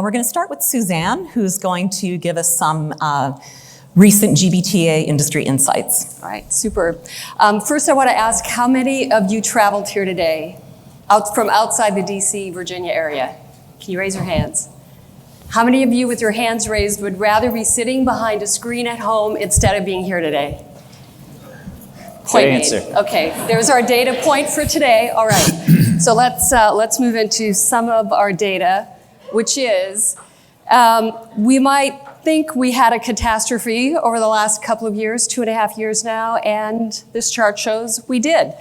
We're going to start with Suzanne, who's going to give us some recent GBTA industry insights. All right, super. First, I want to ask, how many of you traveled here today from outside the DC, Virginia area? Can you raise your hands? How many of you with your hands raised would rather be sitting behind a screen at home instead of being here today? Point made. Okay, there's our data point for today. All right, so let's move into some of our data, which is, we might think we had a catastrophe over the last couple of years, 2.5 years now, and this chart shows we did.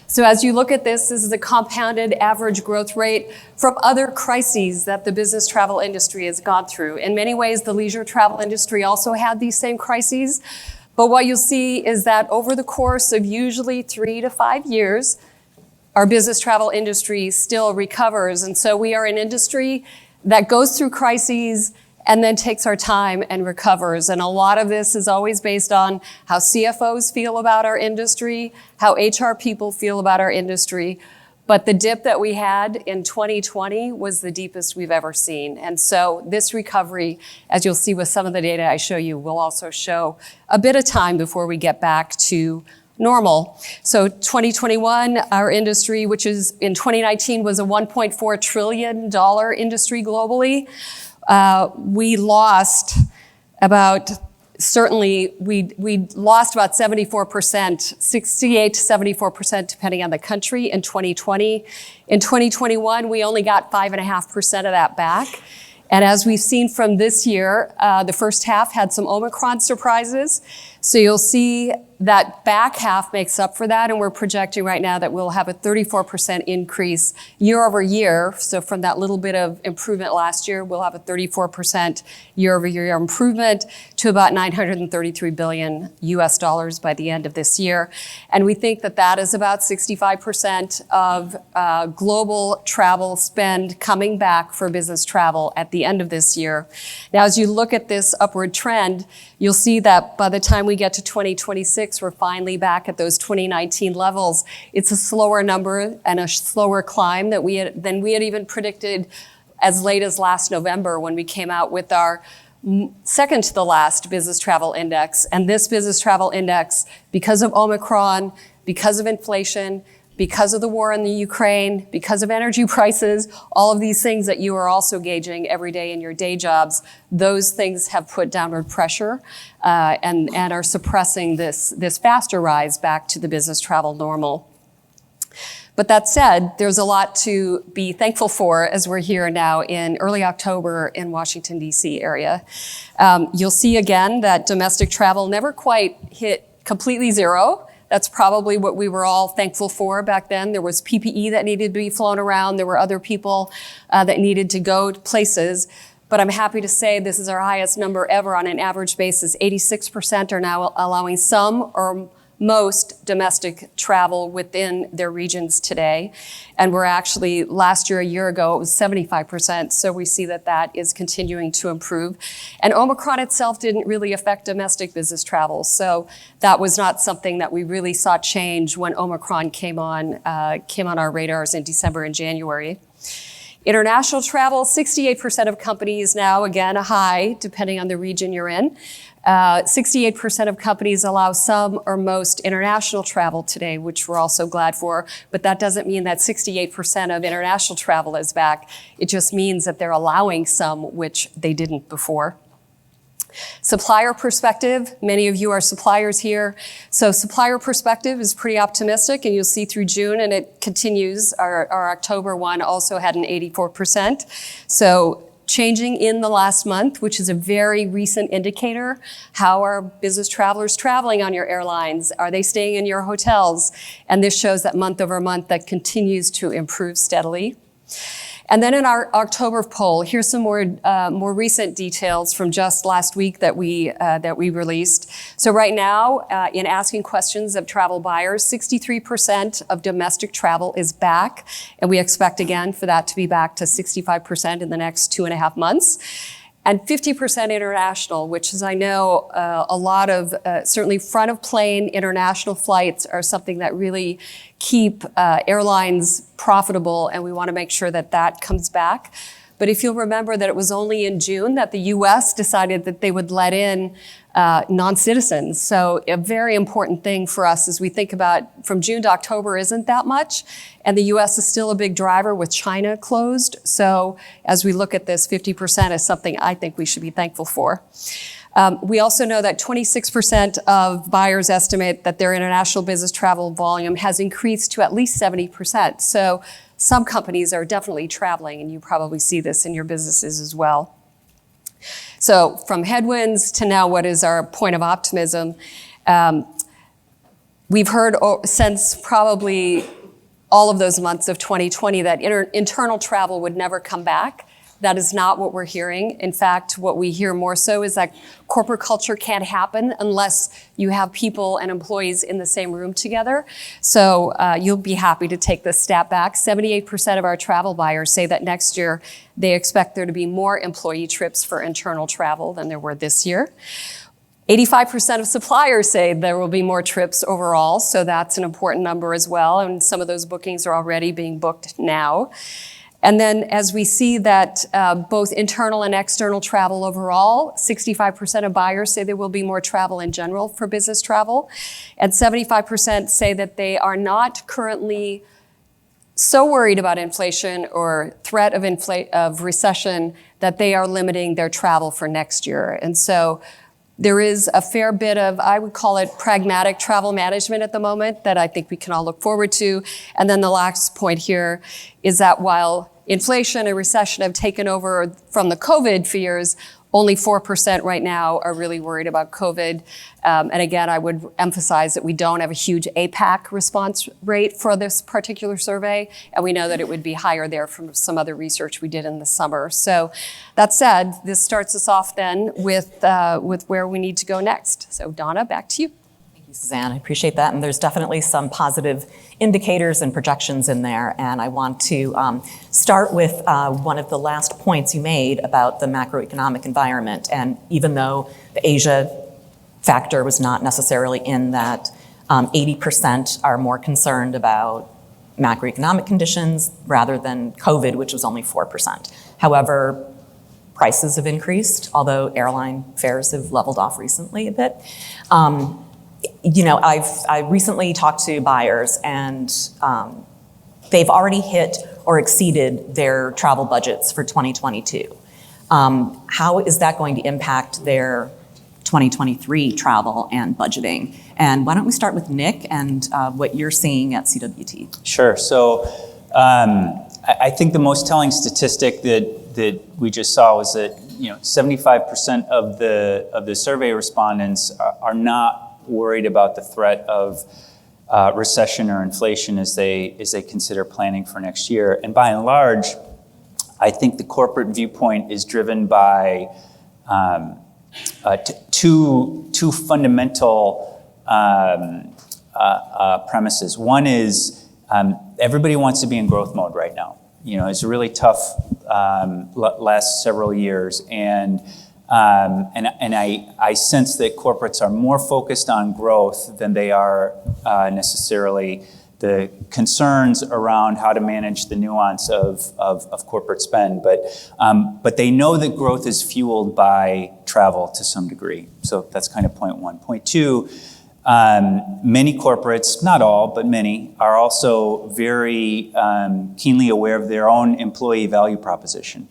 So as you look at this is a compounded average growth rate from other crises that the business travel industry has gone through. In many ways, the leisure travel industry also had these same crises. But what you'll see is that over the course of usually 3 to 5 years, our business travel industry still recovers. And so we are an industry that goes through crises and then takes our time and recovers. And a lot of this is always based on how CFOs feel about our industry, how HR people feel about our industry. But the dip that we had in 2020 was the deepest we've ever seen. And so this recovery, as you'll see with some of the data I show you, will also show a bit of time before we get back to normal. So 2021, our industry, which is in 2019 was a $1.4 trillion industry globally. We lost about, certainly, we lost about 74%, 68 to 74%, depending on the country in 2020. In 2021, we only got 5.5% of that back. And as we've seen from this year, the first half had some Omicron surprises. So you'll see that back half makes up for that. And we're projecting right now that we'll have a 34% increase year over year. So from that little bit of improvement last year, we'll have a 34% year over year improvement to about $933 billion US dollars by the end of this year. And we think that that is about 65% of global travel spend coming back for business travel at the end of this year. Now, as you look at this upward trend, you'll see that by the time we get to 2026, we're finally back at those 2019 levels. It's a slower number and a slower climb than we had even predicted as late as last November when we came out with our second to the last business travel index. And this business travel index, because of Omicron, because of inflation, because of the war in the Ukraine, because of energy prices, all of these things that you are also gauging every day in your day jobs, those things have put downward pressure and are suppressing this faster rise back to the business travel normal. But that said, there's a lot to be thankful for as we're here now in early October in Washington, D.C. area. You'll see again that domestic travel never quite hit completely zero. That's probably what we were all thankful for back then. There was PPE that needed to be flown around. There were other people that needed to go to places. But I'm happy to say this is our highest number ever on an average basis. 86% are now allowing some or most domestic travel within their regions today. And we're actually, last year, a year ago, it was 75%. So we see that that is continuing to improve. And Omicron itself didn't really affect domestic business travel. So that was not something that we really saw change when Omicron came on our radars in December and January. International travel, 68% of companies now, again, a high, depending on the region you're in. 68% of companies allow some or most international travel today, which we're also glad for. But that doesn't mean that 68% of international travel is back. It just means that they're allowing some, which they didn't before. Supplier perspective, many of you are suppliers here. So supplier perspective is pretty optimistic, and you'll see through June, and it continues. Our October one also had an 84%. So changing in the last month, which is a very recent indicator. How are business travelers traveling on your airlines? Are they staying in your hotels? And this shows that month over month that continues to improve steadily. And then in our October poll, here's some more recent details from just last week that we released. So right now, in asking questions of travel buyers, 63% of domestic travel is back, and we expect again for that to be back to 65% in the next 2.5 months. And 50% international, which is, I know, a lot of, certainly front of plane international flights are something that really keep airlines profitable, and we want to make sure that that comes back. But if you'll remember that it was only in June that the US decided that they would let in non-citizens. So a very important thing for us as we think about from June to October isn't that much. And the US is still a big driver with China closed. So as we look at this, 50% is something I think we should be thankful for. We also know that 26% of buyers estimate that their international business travel volume has increased to at least 70%. So some companies are definitely traveling, and you probably see this in your businesses as well. So from headwinds to now what is our point of optimism, we've heard since probably all of those months of 2020 that internal travel would never come back. That is not what we're hearing. In fact, what we hear more so is that corporate culture can't happen unless you have people and employees in the same room together. So you'll be happy to take this stat back. 78% of our travel buyers say that next year they expect there to be more employee trips for internal travel than there were this year. 85% of suppliers say there will be more trips overall, so that's an important number as well, and some of those bookings are already being booked now. And then as we see that both internal and external travel overall, 65% of buyers say there will be more travel in general for business travel. And 75% say that they are not currently so worried about inflation or threat of recession that they are limiting their travel for next year. And so there is a fair bit of, I would call it pragmatic travel management at the moment that I think we can all look forward to. And then the last point here is that while inflation and recession have taken over from the COVID fears, only 4% right now are really worried about COVID. And again, I would emphasize that we don't have a huge APAC response rate for this particular survey. And we know that it would be higher there from some other research we did in the summer. So that said, this starts us off then with where we need to go next. So Donna, back to you. Suzanne, I appreciate that. And there's definitely some positive indicators and projections in there. And I want to start with one of the last points you made about the macroeconomic environment. And even though the Asia factor was not necessarily in that, 80% are more concerned about macroeconomic conditions rather than COVID, which was only 4%. However, prices have increased, although airline fares have leveled off recently a bit. I recently talked to buyers, and they've already hit or exceeded their travel budgets for 2022. How is that going to impact their 2023 travel and budgeting? And why don't we start with Nick and what you're seeing at CWT? Sure. So I think the most telling statistic that we just saw was that 75% of the survey respondents are not worried about the threat of recession or inflation as they consider planning for next year. And by and large, I think the corporate viewpoint is driven by two fundamental premises. One is everybody wants to be in growth mode right now. It's a really tough last several years, and I sense that corporates are more focused on growth than they are necessarily the concerns around how to manage the nuance of corporate spend. But they know that growth is fueled by travel to some degree. So that's kind of point one. Point two, many corporates, not all, but many, are also very keenly aware of their own employee value proposition.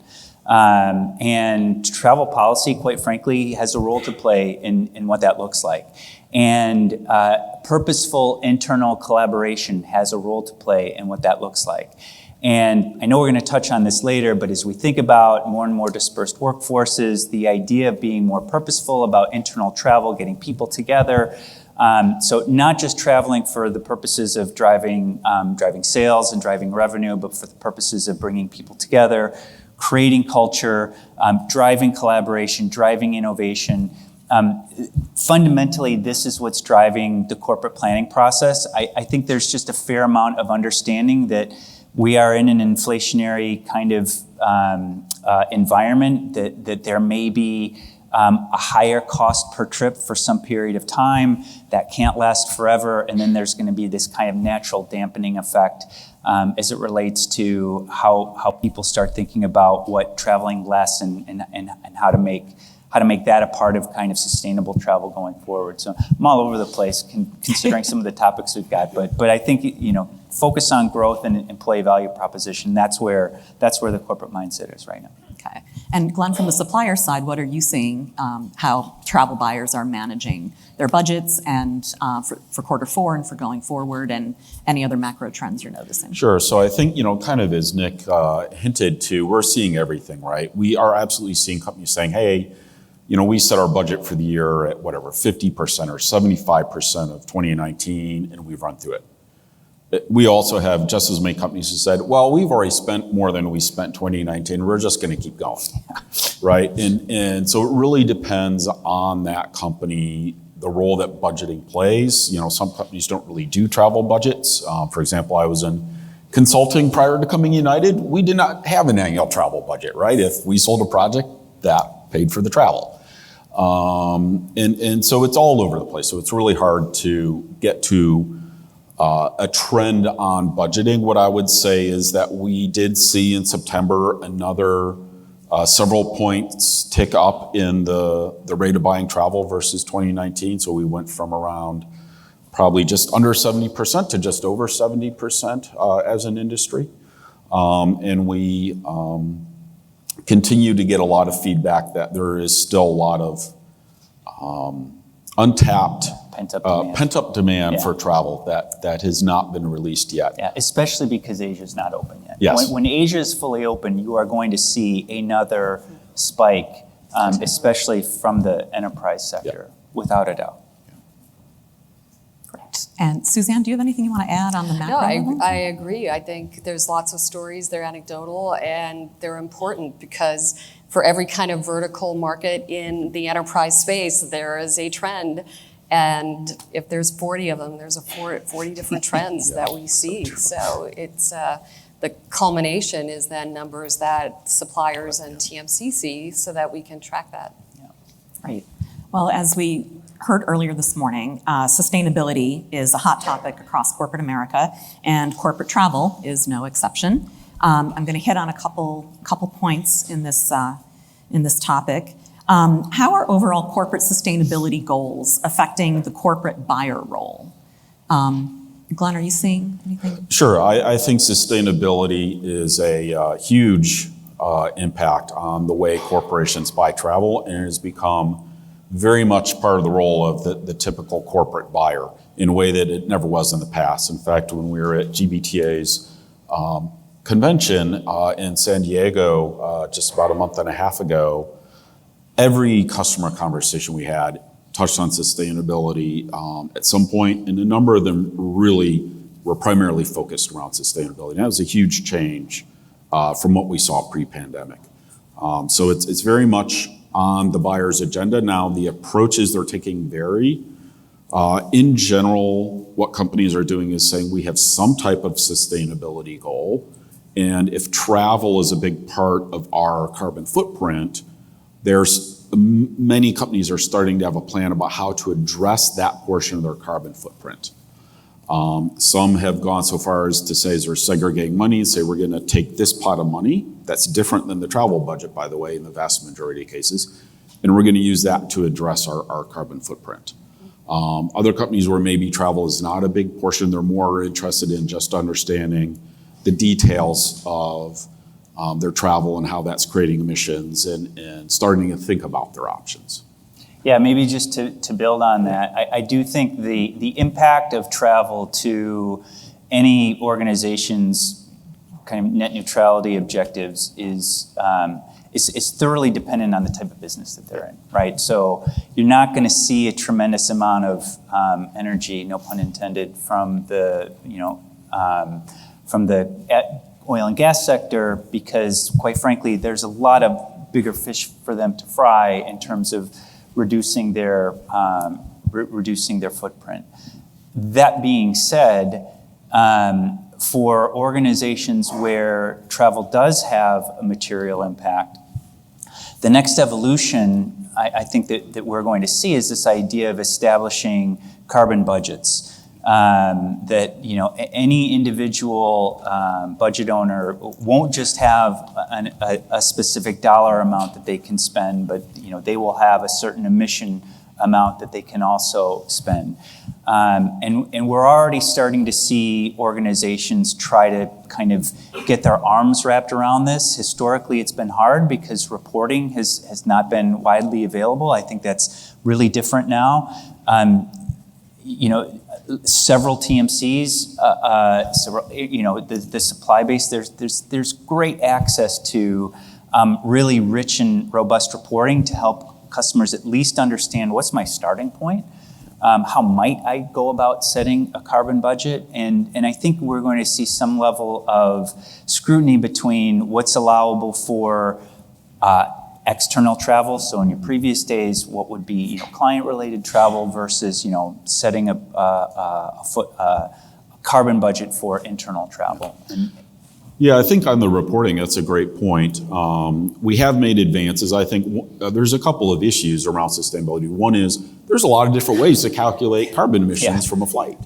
And travel policy, quite frankly, has a role to play in what that looks like. And purposeful internal collaboration has a role to play in what that looks like. And I know we're going to touch on this later, but as we think about more and more dispersed workforces, the idea of being more purposeful about internal travel, getting people together, so not just traveling for the purposes of driving sales and driving revenue, but for the purposes of bringing people together, creating culture, driving collaboration, driving innovation. Fundamentally, this is what's driving the corporate planning process. I think there's just a fair amount of understanding that we are in an inflationary kind of environment, that there may be a higher cost per trip for some period of time that can't last forever, and then there's going to be this kind of natural dampening effect as it relates to how people start thinking about what traveling less and how to make that a part of kind of sustainable travel going forward. So I'm all over the place considering some of the topics we've got, but I think, focus on growth and employee value proposition. That's where the corporate mindset is right now. Okay. And Glenn, from the supplier side, what are you seeing how travel buyers are managing their budgets and for quarter four and for going forward, and any other macro trends you're noticing? Sure. So I think, kind of as Nick hinted to, we're seeing everything, right? We are absolutely seeing companies saying, hey, we set our budget for the year at whatever, 50% or 75% of 2019, and we've run through it. We also have just as many companies who said, well, we've already spent more than we spent 2019. We're just going to keep going, right? And so it really depends on that company, the role that budgeting plays. Some companies don't really do travel budgets. For example, I was in consulting prior to coming United. We did not have an annual travel budget, right? If we sold a project, that paid for the travel. And so it's all over the place. So it's really hard to get to a trend on budgeting. What I would say is that we did see in September another several points tick up in the rate of buying travel versus 2019. So we went from around probably just under 70% to just over 70% as an industry. And we continue to get a lot of feedback that there is still a lot of untapped pent-up demand for travel that has not been released yet. Yeah, especially because Asia's not open yet. Yes. When Asia is fully open, you are going to see another spike, especially from the enterprise sector, without a doubt. Great. And Suzanne, do you have anything you want to add on the macro level? I agree. I think there's lots of stories. They're anecdotal and they're important because for every kind of vertical market in the enterprise space, there is a trend. And if there's 40 of them, there's 40 different trends that we see. So it's the culmination is then numbers that suppliers and TMC see so that we can track that. Yeah. Right. Well, as we heard earlier this morning, sustainability is a hot topic across corporate America, and corporate travel is no exception. I'm going to hit on a couple points in this topic. How are overall corporate sustainability goals affecting the corporate buyer role? Glenn, are you seeing anything? Sure. I think sustainability is a huge impact on the way corporations buy travel, and it has become very much part of the role of the typical corporate buyer in a way that it never was in the past. In fact, when we were at GBTA's convention in San Diego just about a month and a half ago, every customer conversation we had touched on sustainability at some point, and a number of them really were primarily focused around sustainability. And that was a huge change from what we saw pre-pandemic. So it's very much on the buyer's agenda. Now, the approaches they're taking vary. In general, what companies are doing is saying we have some type of sustainability goal, and if travel is a big part of our carbon footprint, there's many companies are starting to have a plan about how to address that portion of their carbon footprint. Some have gone so far as to say they're segregating money and say we're going to take this pot of money that's different than the travel budget, by the way, in the vast majority of cases, and we're going to use that to address our carbon footprint. Other companies where maybe travel is not a big portion, they're more interested in just understanding the details of their travel and how that's creating emissions and starting to think about their options. Yeah, maybe just to build on that, I do think the impact of travel to any organization's kind of net neutrality objectives is thoroughly dependent on the type of business that they're in, right? So you're not going to see a tremendous amount of energy, no pun intended, from the oil and gas sector, because quite frankly, there's a lot of bigger fish for them to fry in terms of reducing their footprint. That being said, for organizations where travel does have a material impact, The next evolution, I think that we're going to see is this idea of establishing carbon budgets. That any individual budget owner won't just have a specific dollar amount that they can spend, but they will have a certain emission amount that they can also spend. And we're already starting to see organizations try to kind of get their arms wrapped around this. Historically, it's been hard because reporting has not been widely available. I think that's really different now. Several TMCs, the supply base, there's great access to really rich and robust reporting to help customers at least understand what's my starting point, how might I go about setting a carbon budget, and I think we're going to see some level of scrutiny between what's allowable for external travel. So in your previous days, what would be client-related travel versus setting a carbon budget for internal travel. Yeah, I think on the reporting, that's a great point. We have made advances. I think there's a couple of issues around sustainability. One is there's a lot of different ways to calculate carbon emissions from a flight.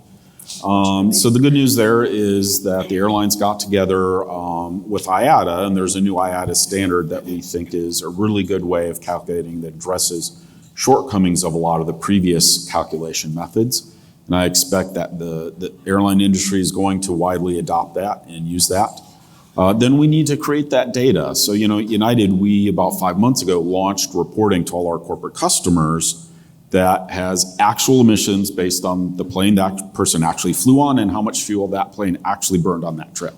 So the good news there is that the airlines got together with IATA, and there's a new IATA standard that we think is a really good way of calculating that addresses shortcomings of a lot of the previous calculation methods. And I expect that the airline industry is going to widely adopt that and use that. Then we need to create that data. So, United, we about 5 months ago launched reporting to all our corporate customers that has actual emissions based on the plane that person actually flew on and how much fuel that plane actually burned on that trip.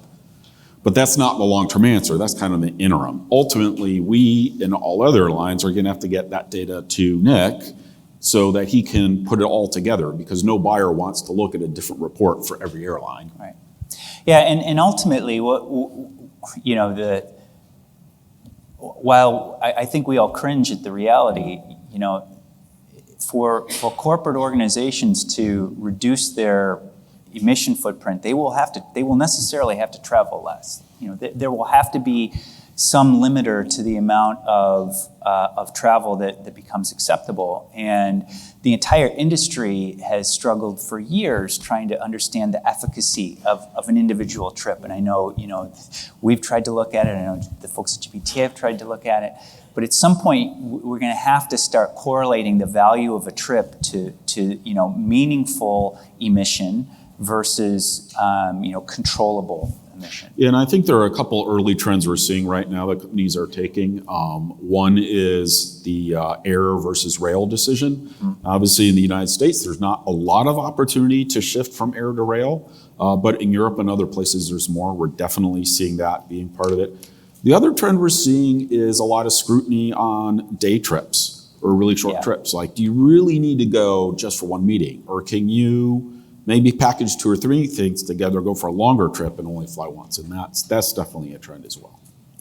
But that's not the long-term answer. That's kind of the interim. Ultimately, we and all other airlines are going to have to get that data to Nick so that he can put it all together, because no buyer wants to look at a different report for every airline. Right. Yeah, and ultimately, while I think we all cringe at the reality, for corporate organizations to reduce their emission footprint, they will necessarily have to travel less. There will have to be some limiter to the amount of travel that becomes acceptable. And the entire industry has struggled for years trying to understand the efficacy of an individual trip. And I know, we've tried to look at it. I know the folks at GBTA have tried to look at it. But at some point, we're going to have to start correlating the value of a trip to meaningful emission versus controllable emission. Yeah, and I think there are a couple early trends we're seeing right now that companies are taking. One is the air versus rail decision. Mm-hmm. Obviously, in the United States, there's not a lot of opportunity to shift from air to rail, but in Europe and other places, there's more. We're definitely seeing that being part of it. The other trend we're seeing is a lot of scrutiny on day trips or really short trips. Like, do you really need to go just for one meeting? Or can you maybe package 2 or 3 things together, go for a longer trip and only fly once? And that's definitely a trend as well.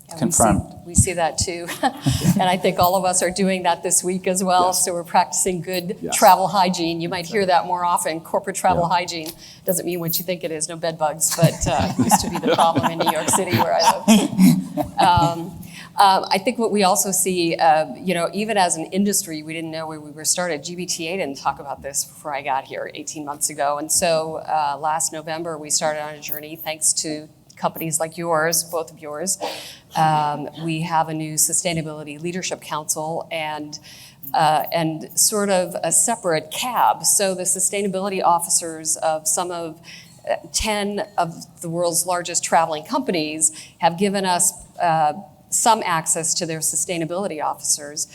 Yeah, Confirmed. We see that too. And I think all of us are doing that this week as well. Yes. So we're practicing good travel hygiene. You might hear that more often. Corporate travel hygiene doesn't mean what you think it is, no bed bugs, but used to be the problem in New York City where I live. I think what we also see, even as an industry, we didn't know where we were started. GBTA didn't talk about this before I got here 18 months ago. And so last November, we started on a journey thanks to companies like yours, both of yours. We have a new Sustainability Leadership Council and sort of a separate CAB. So the sustainability officers of some of 10 of the world's largest traveling companies have given us some access to their sustainability officers,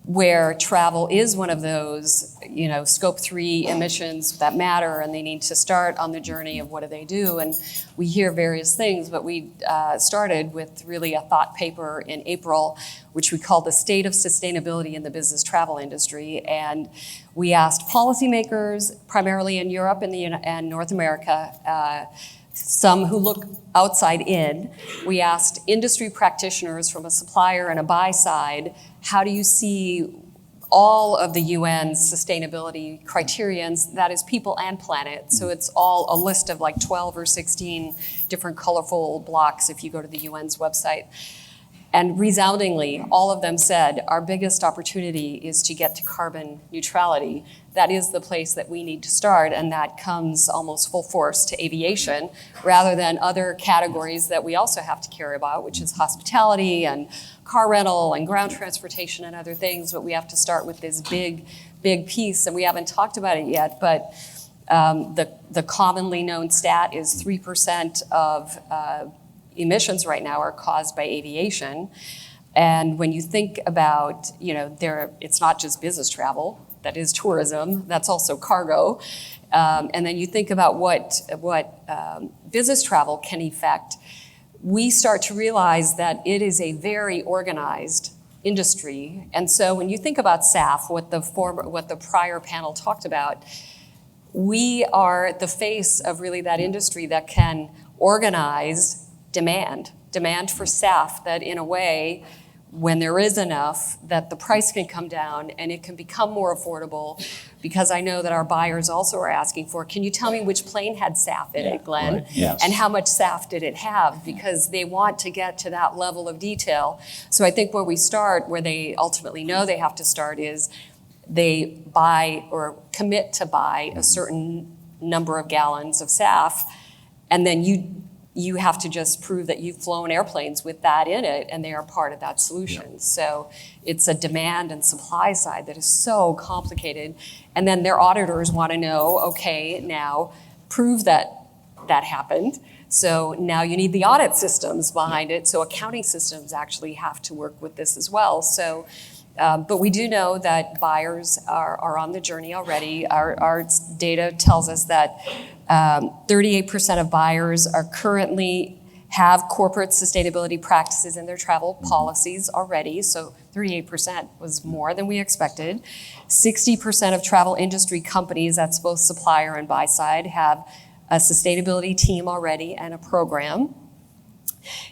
where travel is one of those, scope 3 emissions that matter, and they need to start on the journey of what do they do. And we hear various things, but we started with really a thought paper in April, which we called The State of Sustainability in the Business Travel Industry. And we asked policymakers, primarily in Europe and North America, some who look outside in. We asked industry practitioners from a supplier and a buy side, how do you see all of the UN's sustainability criterions, that is people and planet. So it's all a list of like 12 or 16 different colorful blocks if you go to the UN's website. And resoundingly, all of them said, our biggest opportunity is to get to carbon neutrality. That is the place that we need to start, and that comes almost full force to aviation, rather than other categories that we also have to care about, which is hospitality and car rental and ground transportation and other things. But we have to start with this big piece, and we haven't talked about it yet, but the commonly known stat is 3% of emissions right now are caused by aviation. And when you think about, it's not just business travel, that is tourism, that's also cargo. And then you think about what business travel can affect, we start to realize that it is a very organized industry. And so when you think about SAF, what the prior panel talked about, we are the face of really that industry that can organize demand for SAF, that in a way, when there is enough, that the price can come down and it can become more affordable, because I know that our buyers also are asking for, can you tell me which plane had SAF in it, Glenn? Right. Yes. And how much SAF did it have? Because they want to get to that level of detail. So I think where we start, where they ultimately know they have to start, is they buy or commit to buy a certain number of gallons of SAF, and then you have to just prove that you've flown airplanes with that in it, and they are part of that solution. Yeah. So it's a demand and supply side that is so complicated. And then their auditors want to know, okay, now prove that that happened. So now you need the audit systems behind it. So accounting systems actually have to work with this as well. So, but we do know that buyers are on the journey already. Our data tells us that 38% of buyers are currently have corporate sustainability practices in their travel policies already. So 38% was more than we expected. 60% of travel industry companies, that's both supplier and buy side, have a sustainability team already and a program.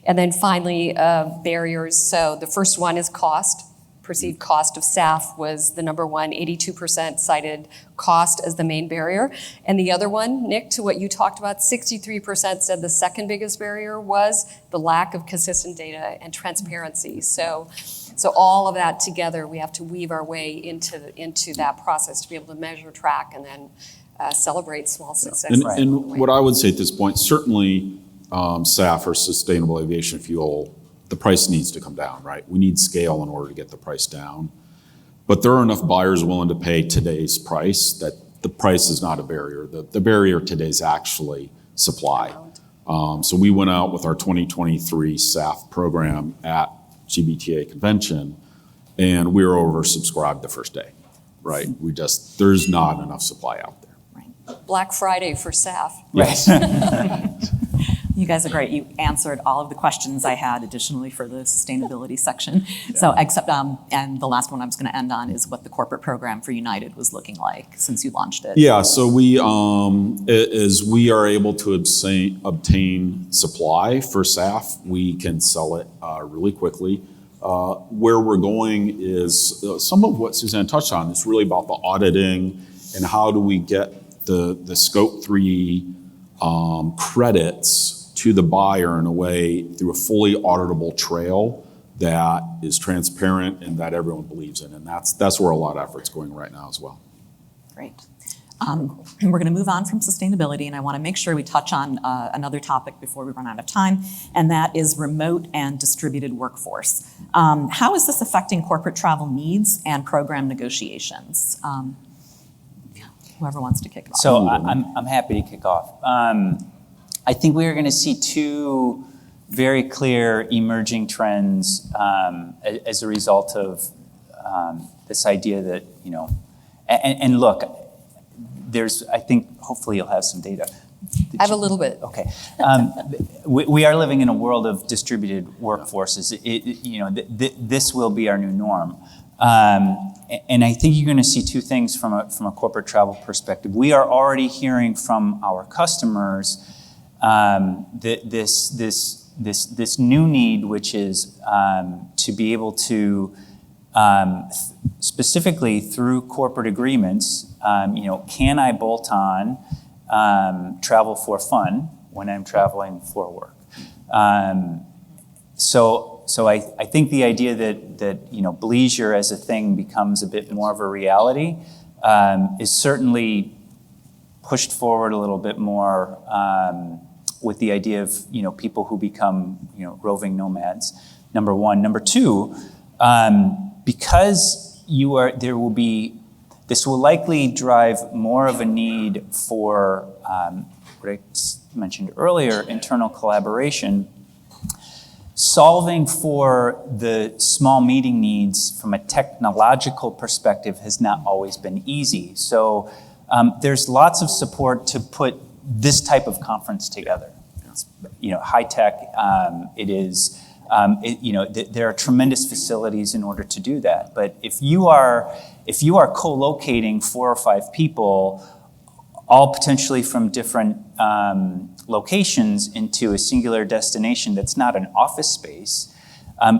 And then finally, barriers. So the first one is cost. Perceived cost of SAF was the number one. 82% cited cost as the main barrier. And the other one, Nick, to what you talked about, 63% said the second biggest barrier was the lack of consistent data and transparency. So all of that together, we have to weave our way into that process to be able to measure, track, and then celebrate small successes. And what I would say at this point, certainly SAF or sustainable aviation fuel, the price needs to come down, right? We need scale in order to get the price down. But there are enough buyers willing to pay today's price that the price is not a barrier. The barrier today is actually supply. So we went out with our 2023 SAF program at GBTA convention, and we were oversubscribed the first day, right? There's not enough supply out there. Right. Black Friday for SAF. Yes. You guys are great. You answered all of the questions I had additionally for the sustainability section. Yeah. So except, and the last one I was going to end on is what the corporate program for United was looking like since you launched it. Yeah, so we, as we are able to obtain supply for SAF, we can sell it really quickly. Where we're going is some of what Suzanne touched on is really about the auditing and how do we get the Scope 3 credits to the buyer in a way through a fully auditable trail that is transparent and that everyone believes in. And that's where a lot of effort's going right now as well. Great. And we're going to move on from sustainability, and I want to make sure we touch on another topic before we run out of time, and that is remote and distributed workforce. How is this affecting corporate travel needs and program negotiations? Whoever wants to kick it off. So I'm happy to kick off. I think we are going to see two very clear emerging trends as a result of this idea that, and look, I think hopefully you'll have some data. I have a little bit. Okay. We are living in a world of distributed workforces. This will be our new norm. And I think you're going to see two things from a corporate travel perspective. We are already hearing from our customers this new need, which is to be able to specifically through corporate agreements, can I bolt on travel for fun when I'm traveling for work? So I think the idea that bleisure as a thing becomes a bit more of a reality is certainly pushed forward a little bit more with the idea of people who become roving nomads. Number one. Number two, because this will likely drive more of a need for what I mentioned earlier, internal collaboration. Solving for the small meeting needs from a technological perspective has not always been easy. So there's lots of support to put this type of conference together. It's, high tech. It is. There are tremendous facilities in order to do that. But if you are co-locating 4 or 5 people, all potentially from different locations into a singular destination that's not an office space,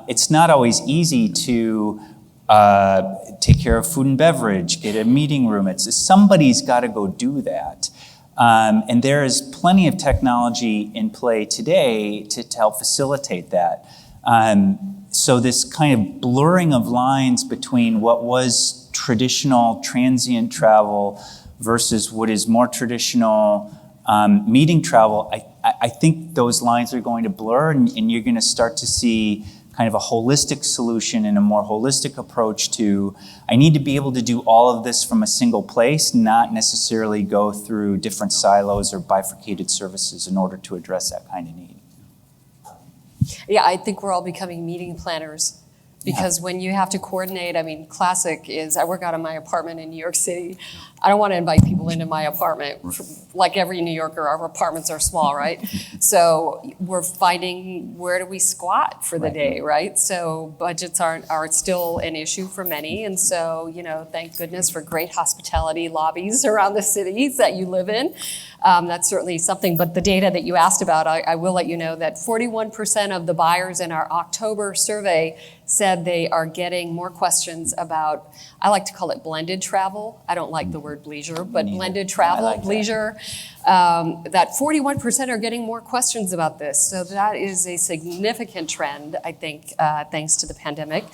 it's not always easy to take care of food and beverage, get a meeting room. Somebody's got to go do that. And there is plenty of technology in play today to help facilitate that. So this kind of blurring of lines between what was traditional transient travel versus what is more traditional meeting travel, I think those lines are going to blur, and you're going to start to see kind of a holistic solution and a more holistic approach to, I need to be able to do all of this from a single place, not necessarily go through different silos or bifurcated services in order to address that kind of need. Yeah, I think we're all becoming meeting planners because when you have to coordinate, classic is I work out of my apartment in New York City. I don't want to invite people into my apartment. Like every New Yorker, our apartments are small, right? So we're finding where do we squat for the day, right? So budgets are still an issue for many. And so, thank goodness for great hospitality lobbies around the cities that you live in. That's certainly something, but the data that you asked about, I will let you know that 41% of the buyers in our October survey said they are getting more questions about, I like to call it blended travel. I don't like the word bleisure, but blended travel, bleisure. That 41% are getting more questions about this. So that is a significant trend, I think, thanks to the pandemic.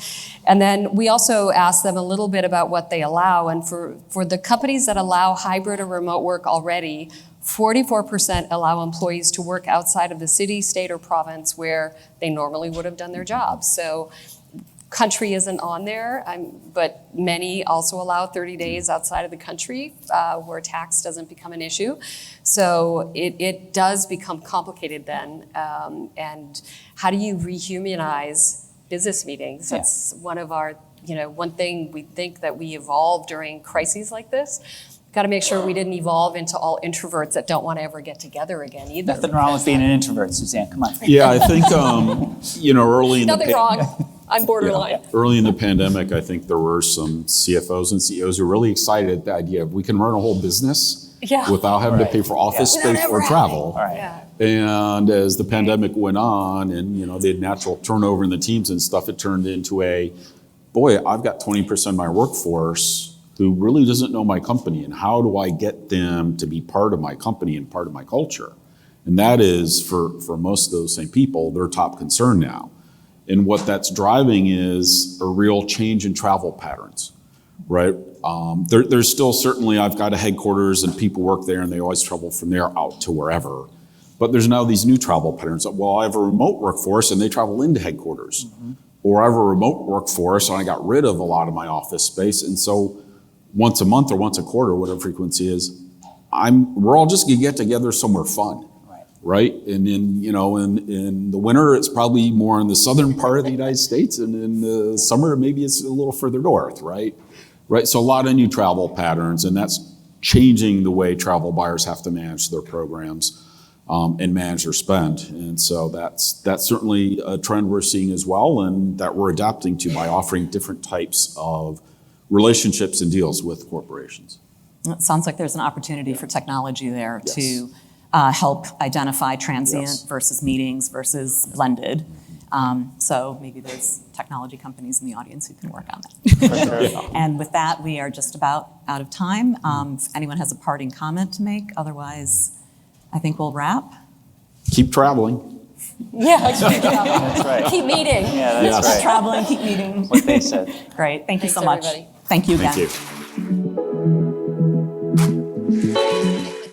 And then we also asked them a little bit about what they allow. And for the companies that allow hybrid or remote work already, 44% allow employees to work outside of the city, state, or province where they normally would have done their jobs. So country isn't on there, but many also allow 30 days outside of the country where tax doesn't become an issue. So it does become complicated then. And how do you rehumanize business meetings? That's one of our, one thing we think that we evolved during crises like this. Got to make sure we didn't evolve into all introverts that don't want to ever get together again either. Nothing wrong with being an introvert, Suzanne. Come on. Yeah, I think early in Nothing wrong. I'm borderline. Yeah, early in the pandemic, I think there were some CFOs and CEOs who were really excited at the idea of we can run a whole business without having to pay for office space or travel. And as the pandemic went on, and they had natural turnover in the teams and stuff, it turned into I've got 20% of my workforce who really doesn't know my company, and how do I get them to be part of my company and part of my culture? And that is, for most of those same people, their top concern now. And what that's driving is a real change in travel patterns, right? There's still certainly, I've got a headquarters and people work there and they always travel from there out to wherever. But there's now these new travel patterns. Well, I have a remote workforce and they travel into headquarters. Mm-hmm. Or I have a remote workforce and I got rid of a lot of my office space. And so once a month or once a quarter, whatever frequency is, we're all just gonna get together somewhere fun, right? And in the winter, it's probably more in the southern part of the United States, and in the summer, maybe it's a little further north, right? So a lot of new travel patterns, and that's changing the way travel buyers have to manage their programs and manage their spend. And so that's certainly a trend we're seeing as well, and that we're adapting to by offering different types of relationships and deals with corporations. It sounds like there's an opportunity for technology there to help identify transient versus meetings versus blended. So maybe there's technology companies in the audience who can work on that. And with that, we are just about out of time. If anyone has a parting comment to make, otherwise I think we'll wrap. Keep traveling. Yeah. That's right. Keep meeting. Yeah, that's Yes. right. Traveling, keep meeting. What they said. Great, thank you Thanks, so much. everybody. Thank you again. Thank you.